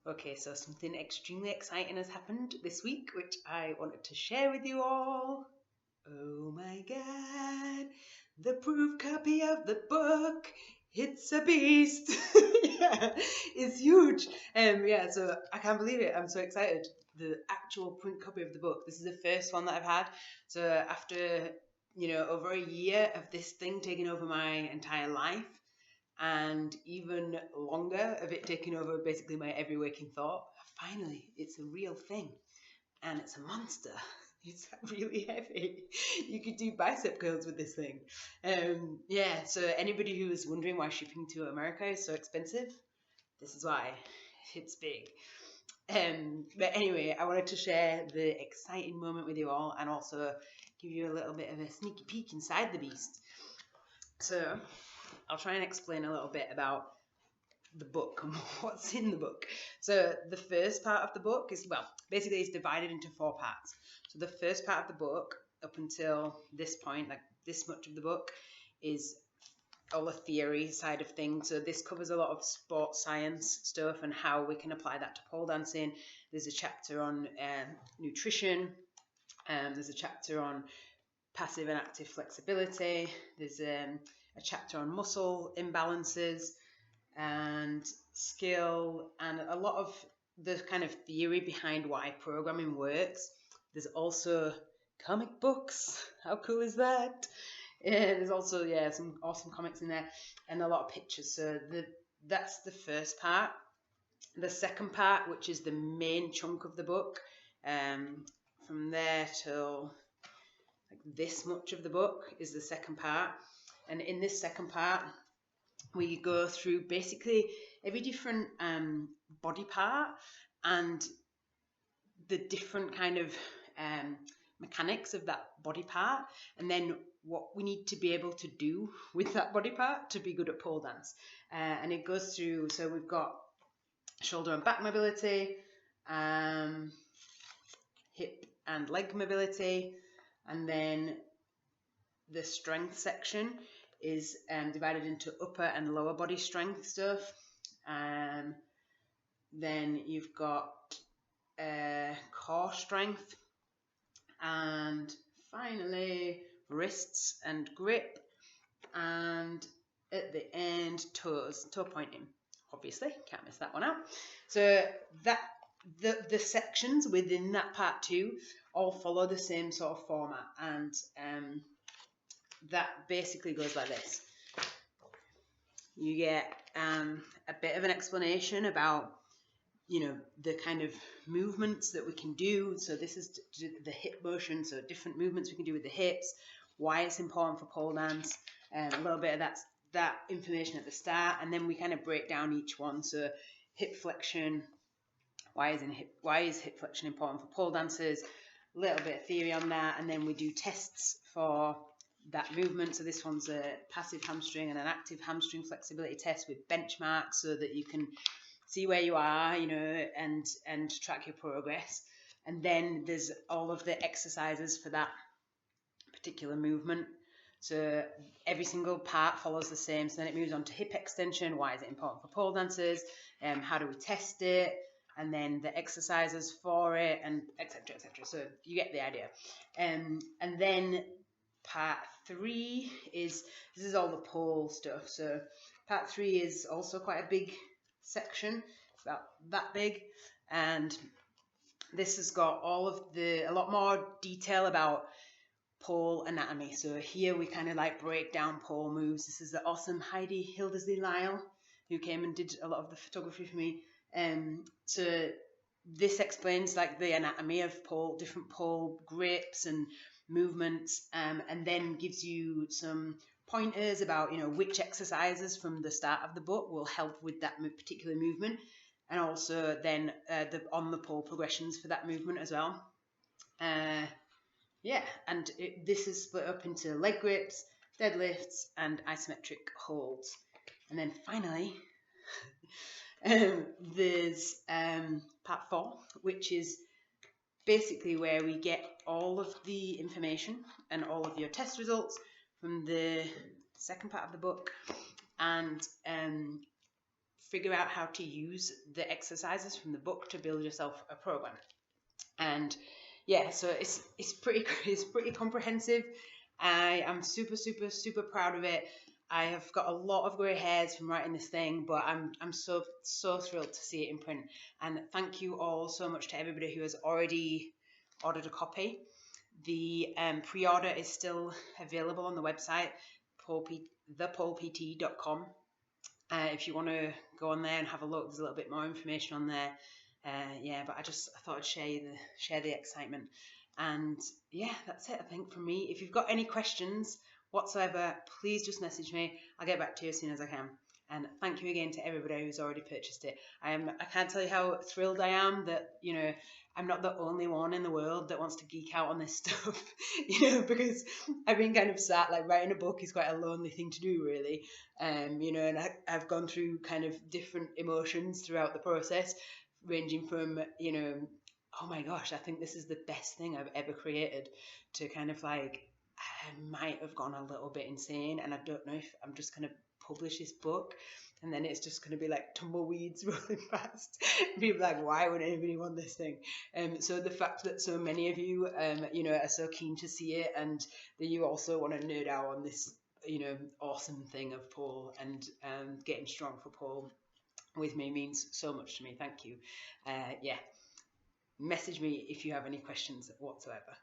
Okay, so something extremely exciting has happened this week, which I wanted to share with you all. Oh my god, the proof copy of the book, it's a beast. Yeah, it's huge. Yeah, so I can't believe it. I'm so excited. The actual print copy of the book. This is the first one that I've had. So after, over a year of this thing taking over my entire life, and even longer of it taking over basically my every waking thought, finally, it's a real thing. And it's a monster. It's really heavy. You could do bicep curls with this thing. Yeah, so anybody who is wondering why shipping to America is so expensive, this is why. It's big. But anyway, I wanted to share the exciting moment with you all and also give you a little bit of a sneaky peek inside the beast. So I'll try and explain a little bit about the book and what's in the book. So the first part of the book is, basically it's divided into 4 parts. So the first part of the book, up until this point, like this much of the book, is all the theory side of things. So this covers a lot of sports science stuff and how we can apply that to pole dancing. There's a chapter on nutrition. There's a chapter on passive and active flexibility. There's a chapter on muscle imbalances and skill, and a lot of the kind of theory behind why programming works. There's also comic books. How cool is that? Yeah, there's also some awesome comics in there and a lot of pictures. So that's the first part. The second part, which is the main chunk of the book, from there till like this much of the book is the second part. And in this second part, we go through basically every different body part and the different kind of mechanics of that body part, and then what we need to be able to do with that body part to be good at pole dance. And it goes through, so we've got shoulder and back mobility, hip and leg mobility, and then the strength section is divided into upper and lower body strength stuff. Then you've got core strength, and finally wrists and grip, and at the end toes, toe pointing. Obviously, can't miss that one out. So that the sections within that part 2 all follow the same sort of format, and that basically goes like this. You get a bit of an explanation about, the kind of movements that we can do. So this is the hip motion, so different movements we can do with the hips, why it's important for pole dance, a little bit of that information at the start, and then we kind of break down each one. So hip flexion, why is hip flexion important for pole dancers, a little bit of theory on that, and then we do tests for that movement. So this one's a passive hamstring and an active hamstring flexibility test with benchmarks so that you can see where you are, and track your progress. And then there's all of the exercises for that particular movement. So every single part follows the same. So then it moves on to hip extension. Why is it important for pole dancers? How do we test it? And then the exercises for it, and etc., etc. So you get the idea. And then part 3 is all the pole stuff. So part 3 is also quite a big section. It's about that big, and this has got a lot more detail about pole anatomy. So here we kind of like break down pole moves. This is the awesome Heidi Hildersley-Lyle who came and did a lot of the photography for me. So this explains like the anatomy of different pole grips and movements, and then gives you some pointers about which exercises from the start of the book will help with that particular movement, and also then the on the pole progressions for that movement as well. And this is split up into leg grips, deadlifts, and isometric holds. And then finally, there's part 4, which is basically where we get all of the information and all of your test results from the second part of the book, and figure out how to use the exercises from the book to build yourself a program. And yeah, so it's pretty comprehensive. I am super proud of it. I have got a lot of grey hairs from writing this thing, but I'm so thrilled to see it in print. And thank you all so much to everybody who has already ordered a copy. The pre-order is still available on the website, thepolpt.com. If you want to go on there and have a look, there's a little bit more information on there. Yeah, but I thought I'd share the excitement. And yeah, that's it, I think, from me. If you've got any questions whatsoever, please just message me. I'll get back to you as soon as I can. And thank you again to everybody who's already purchased it. I can't tell you how thrilled I am that, you know, I'm not the only one in the world that wants to geek out on this stuff, you know, because I've been kind of sat, like, writing a book is quite a lonely thing to do, really. You know, and I've gone through kind of different emotions throughout the process, ranging from, you know, oh my gosh, I think this is the best thing I've ever created, to kind of like, I might have gone a little bit insane and I don't know if I'm just going to publish this book and then it's just going to be like tumbleweeds rolling past. People are like, why would anybody want this thing? So the fact that so many of you, you know, are so keen to see it, and that you also want to nerd out on this, you know, awesome thing of Paul and getting strong for Paul with me means so much to me. Thank you. Yeah, message me if you have any questions whatsoever.